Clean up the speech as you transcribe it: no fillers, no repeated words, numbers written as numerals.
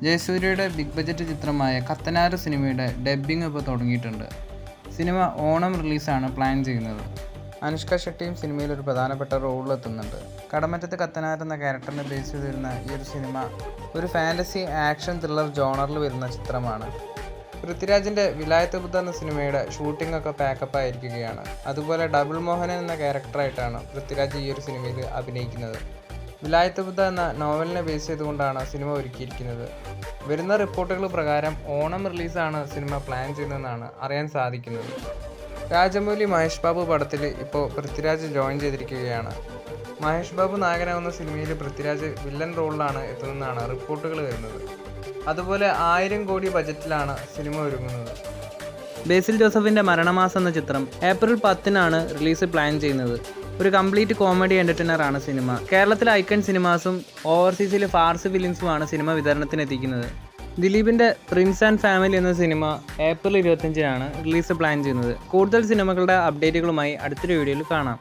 ജയസൂര്യയുടെ big budget ചിത്രമായ കത്തനാർ സിനിമയുടെ dubbing ഇപ്പോൾ തുടങ്ങിയിട്ടുണ്ട്. സിനിമ ഓണം റിലീസാണ് പ്ലാൻ ചെയ്യുന്നത്. അനുഷ്ക ഷെട്ടിയും സിനിമയിൽ ഒരു പ്രധാനപ്പെട്ട റോളിലെത്തുന്നുണ്ട്. കടമറ്റത്ത് കത്തനാർ എന്ന ക്യാരക്ടറിനെ ബേസ് ചെയ്ത് വരുന്ന ഈ ഒരു സിനിമ ഒരു ഫാൻറ്റസി ആക്ഷൻ ത്രില്ലർ ജോണറിൽ വരുന്ന ചിത്രമാണ്. പൃഥ്വിരാജിൻ്റെ വിലായത്ത് ബുദ്ധ എന്ന സിനിമയുടെ ഷൂട്ടിംഗ് ഒക്കെ പാക്കപ്പ് ആയിരിക്കുകയാണ്. അതുപോലെ ഡബിൾ മോഹനൻ എന്ന ക്യാരക്ടറായിട്ടാണ് പൃഥ്വിരാജ് ഈ ഒരു സിനിമയിൽ അഭിനയിക്കുന്നത്. വിലായത്ത് ബുദ്ധ എന്ന നോവലിനെ ബേസ് ചെയ്തുകൊണ്ടാണ് സിനിമ ഒരുക്കിയിരിക്കുന്നത്. വരുന്ന റിപ്പോർട്ടുകൾ പ്രകാരം ഓണം റിലീസാണ് സിനിമ പ്ലാൻ ചെയ്യുന്നതെന്നാണ് അറിയാൻ സാധിക്കുന്നത്. രാജമൗലി മഹേഷ് ബാബു പടത്തിൽ ഇപ്പോൾ പൃഥ്വിരാജ് ജോയിൻ ചെയ്തിരിക്കുകയാണ്. മഹേഷ് ബാബു നായകനാവുന്ന സിനിമയിൽ പൃഥ്വിരാജ് വില്ലൻ റോളിലാണ് എത്തുന്നതെന്നാണ് റിപ്പോർട്ടുകൾ വരുന്നത്. അതുപോലെ 1000 കോടി ബജറ്റിലാണ് സിനിമ ഒരുങ്ങുന്നത്. ബേസിൽ ജോസഫിൻ്റെ മരണമാസം എന്ന ചിത്രം ഏപ്രിൽ 10-നാണ് റിലീസ് പ്ലാൻ ചെയ്യുന്നത്. ഒരു കംപ്ലീറ്റ് കോമഡി എൻ്റർടൈനറാണ് സിനിമ. കേരളത്തിലെ ഐക്കൺ സിനിമാസും ഓവർസീസിലെ ഫാർസ് ഫിലിംസുമാണ് സിനിമ വിതരണത്തിന് എത്തിക്കുന്നത്. ദിലീപിൻ്റെ പ്രിൻസ് ആൻഡ് ഫാമിലി എന്ന സിനിമ ഏപ്രിൽ 25-നാണ് റിലീസ് പ്ലാൻ ചെയ്യുന്നത്. കൂടുതൽ സിനിമകളുടെ അപ്ഡേറ്റുകളുമായി അടുത്തൊരു വീഡിയോയിൽ കാണാം.